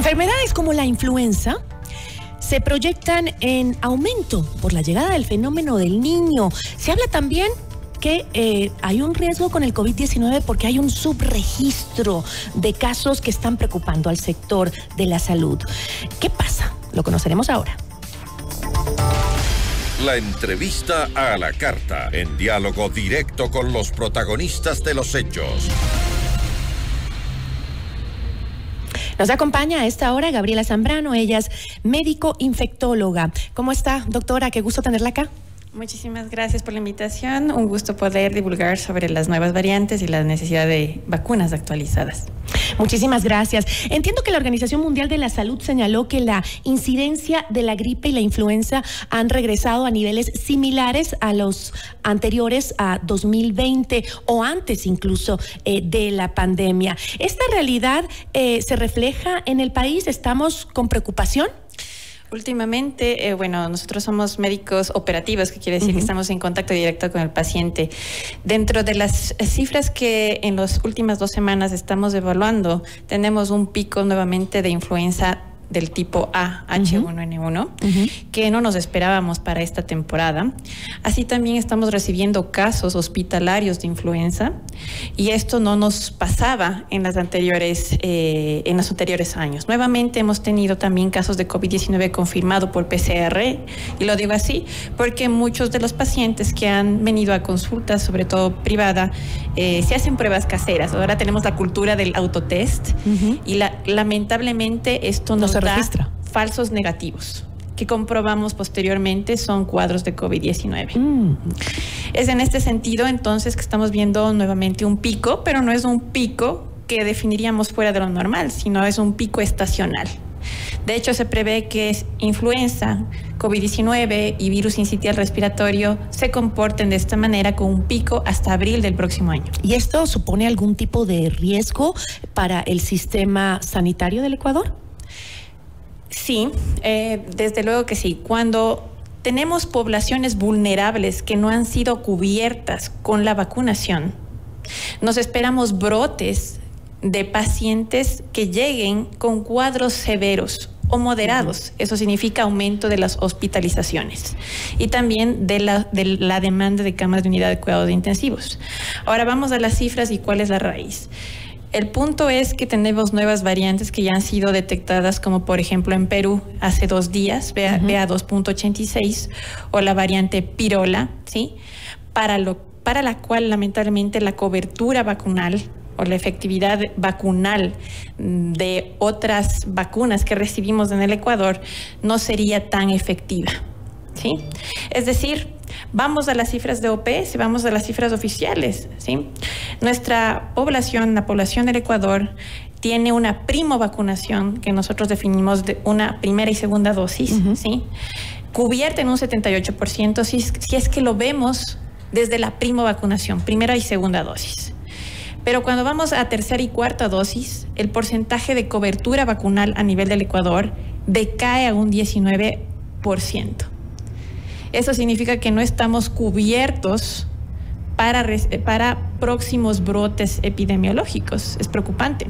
Enfermedades como la influenza se proyectan en aumento por la llegada del fenómeno del Niño. Se habla también que hay un riesgo con el COVID-19 porque hay un subregistro de casos que están preocupando al sector de la salud. ¿Qué pasa? Lo conoceremos ahora. La entrevista a la carta, en diálogo directo con los protagonistas de los hechos. Nos acompaña a esta hora Gabriela Zambrano, ella es médico infectóloga. ¿Cómo está, doctora? Qué gusto tenerla acá. Muchísimas gracias por la invitación. Un gusto poder divulgar sobre las nuevas variantes y la necesidad de vacunas actualizadas. Muchísimas gracias. Entiendo que la Organización Mundial de la Salud señaló que la incidencia de la gripe y la influenza han regresado a niveles similares a los anteriores a 2020 o antes incluso de la pandemia. ¿Esta realidad se refleja en el país? ¿Estamos con preocupación? Últimamente, nosotros somos médicos operativos, que quiere decir que estamos en contacto directo con el paciente. Dentro de las cifras que en las últimas 2 semanas estamos evaluando, tenemos un pico nuevamente de influenza del tipo A, H1N1, que no nos esperábamos para esta temporada. Así también estamos recibiendo casos hospitalarios de influenza y esto no nos pasaba en los anteriores años. Nuevamente hemos tenido también casos de COVID-19 confirmado por PCR, y lo digo así porque muchos de los pacientes que han venido a consultas, sobre todo privada, se hacen pruebas caseras. Ahora tenemos la cultura del autotest y lamentablemente esto nos registra falsos negativos que comprobamos posteriormente son cuadros de COVID-19. Es en este sentido entonces que estamos viendo nuevamente un pico, pero no es un pico que definiríamos fuera de lo normal, sino es un pico estacional. De hecho, se prevé que influenza, COVID-19 y virus sincitial respiratorio se comporten de esta manera con un pico hasta abril del próximo año. ¿Y esto supone algún tipo de riesgo para el sistema sanitario del Ecuador? Sí, desde luego que sí. Cuando tenemos poblaciones vulnerables que no han sido cubiertas con la vacunación, nos esperamos brotes de pacientes que lleguen con cuadros severos o moderados. Eso significa aumento de las hospitalizaciones y también de la demanda de camas de unidad de cuidados intensivos. Ahora vamos a las cifras y cuál es la raíz. El punto es que tenemos nuevas variantes que ya han sido detectadas, como por ejemplo en Perú hace 2 días, BA2.86, o la variante Pirola, ¿sí? Para la cual lamentablemente la cobertura vacunal o la efectividad vacunal de otras vacunas que recibimos en el Ecuador no sería tan efectiva, ¿sí? Es decir, vamos a las cifras de OPS, vamos a las cifras oficiales, ¿sí? Nuestra población, la población del Ecuador, tiene una primovacunación que nosotros definimos de una primera y segunda dosis, ¿sí? Cubierta en un 78%, si es que lo vemos desde la primovacunación, primera y segunda dosis. Pero cuando vamos a tercera y cuarta dosis, el porcentaje de cobertura vacunal a nivel del Ecuador decae a un 19%. Eso significa que no estamos cubiertos para próximos brotes epidemiológicos. Es preocupante.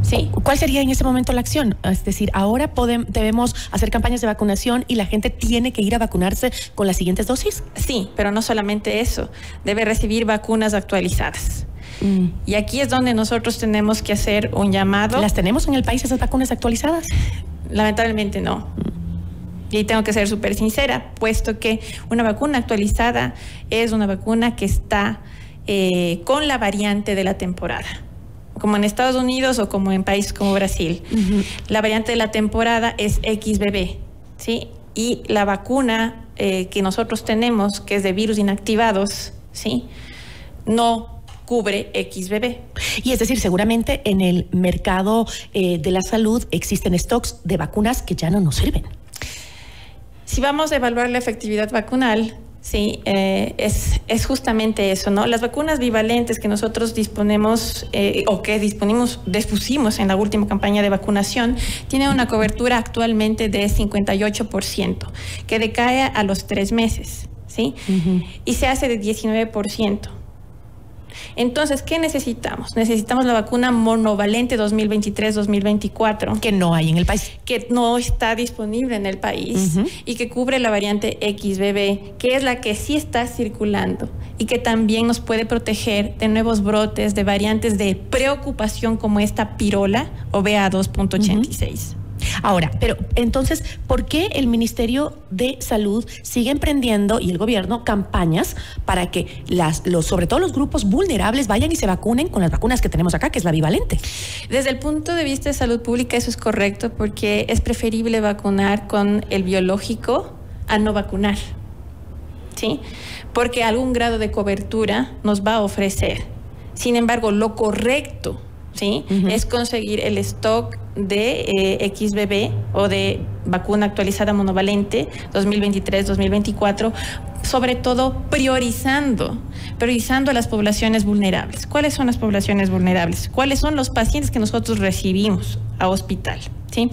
Sí. ¿Cuál sería en este momento la acción? Es decir, ahora debemos hacer campañas de vacunación y la gente tiene que ir a vacunarse con las siguientes dosis. Sí, pero no solamente eso. Debe recibir vacunas actualizadas. Y aquí es donde nosotros tenemos que hacer un llamado. ¿Las tenemos en el país esas vacunas actualizadas? Lamentablemente no. Y tengo que ser súper sincera, puesto que una vacuna actualizada es una vacuna que está con la variante de la temporada, como en Estados Unidos o como en países como Brasil. La variante de la temporada es XBB, ¿sí? Y la vacuna que nosotros tenemos, que es de virus inactivados, ¿sí? No cubre XBB. Y es decir, seguramente en el mercado de la salud existen stocks de vacunas que ya no nos sirven. Si vamos a evaluar la efectividad vacunal, sí, es justamente eso, ¿no? Las vacunas bivalentes que nosotros disponemos o que dispusimos en la última campaña de vacunación tienen una cobertura actualmente de 58%, que decae a los 3 meses, ¿sí? Y se hace de 19%. Entonces, ¿qué necesitamos? Necesitamos la vacuna monovalente 2023-2024. Que no hay en el país. Que no está disponible en el país y que cubre la variante XBB, que es la que sí está circulando y que también nos puede proteger de nuevos brotes de variantes de preocupación como esta pirola o BA2.86. Ahora, pero entonces, ¿por qué el Ministerio de Salud sigue emprendiendo y el gobierno campañas para que sobre todo los grupos vulnerables vayan y se vacunen con las vacunas que tenemos acá, que es la bivalente? Desde el punto de vista de salud pública eso es correcto porque es preferible vacunar con el biológico a no vacunar, ¿sí? Porque algún grado de cobertura nos va a ofrecer. Sin embargo, lo correcto, ¿sí? Es conseguir el stock de XBB o de vacuna actualizada monovalente 2023-2024, sobre todo priorizando a las poblaciones vulnerables. ¿Cuáles son las poblaciones vulnerables? ¿Cuáles son los pacientes que nosotros recibimos a hospital? ¿Sí?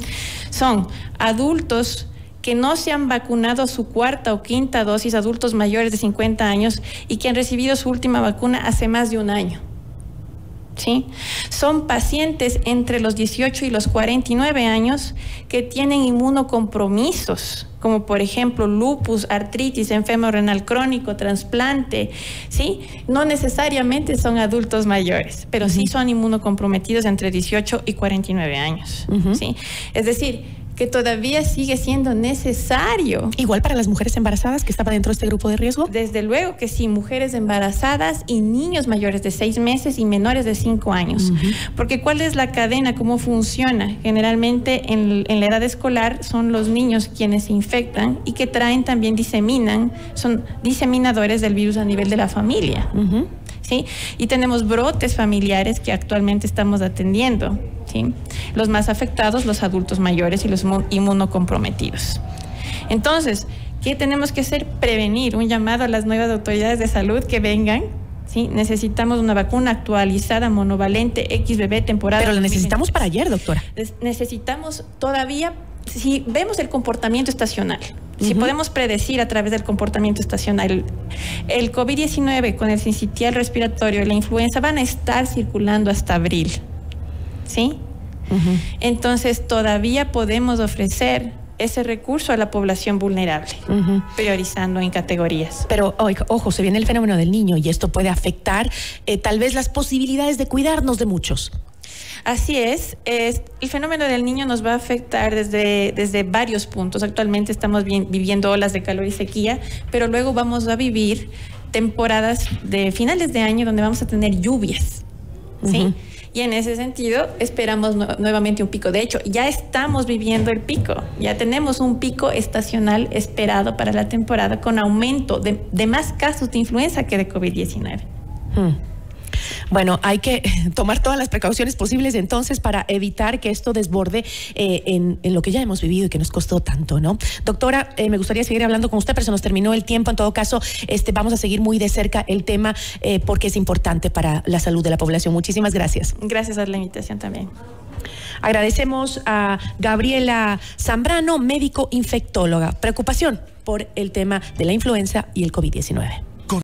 Son adultos que no se han vacunado su cuarta o quinta dosis, adultos mayores de 50 años y que han recibido su última vacuna hace más de un año. ¿Sí? Son pacientes entre los 18 y los 49 años que tienen inmunocompromisos, como por ejemplo lupus, artritis, enfermo renal crónico, trasplante, ¿sí? No necesariamente son adultos mayores, pero sí son inmunocomprometidos entre 18 y 49 años, ¿sí? Es decir, que todavía sigue siendo necesario. Igual para las mujeres embarazadas que estaban dentro de este grupo de riesgo. Desde luego que sí, mujeres embarazadas y niños mayores de 6 meses y menores de 5 años. Porque ¿cuál es la cadena? ¿Cómo funciona? Generalmente en la edad escolar son los niños quienes se infectan y que diseminan, son diseminadores del virus a nivel de la familia. ¿Sí? Y tenemos brotes familiares que actualmente estamos atendiendo, ¿sí? Los más afectados, los adultos mayores y los inmunocomprometidos. Entonces, ¿qué tenemos que hacer? Prevenir. Un llamado a las nuevas autoridades de salud que vengan, ¿sí? Necesitamos una vacuna actualizada, monovalente, XBB, temporada. Pero la necesitamos para ayer, doctora. Necesitamos todavía, si vemos el comportamiento estacional, si podemos predecir a través del comportamiento estacional, el COVID-19 con el sincitial respiratorio y la influenza van a estar circulando hasta abril, ¿sí? Entonces todavía podemos ofrecer ese recurso a la población vulnerable, priorizando en categorías. Pero, ojo, se viene el fenómeno del niño y esto puede afectar tal vez las posibilidades de cuidarnos de muchos. Así es, el fenómeno del niño nos va a afectar desde varios puntos. Actualmente estamos viviendo olas de calor y sequía, pero luego vamos a vivir temporadas de finales de año donde vamos a tener lluvias, ¿sí? Y en ese sentido esperamos nuevamente un pico. De hecho, ya estamos viviendo el pico. Ya tenemos un pico estacional esperado para la temporada con aumento de más casos de influenza que de COVID-19. Bueno, hay que tomar todas las precauciones posibles entonces para evitar que esto desborde en lo que ya hemos vivido y que nos costó tanto, ¿no? Doctora, me gustaría seguir hablando con usted, pero se nos terminó el tiempo. En todo caso, vamos a seguir muy de cerca el tema porque es importante para la salud de la población. Muchísimas gracias. Gracias a la invitación también. Agradecemos a Gabriela Zambrano, médico infectóloga. Preocupación por el tema de la influenza y el COVID-19.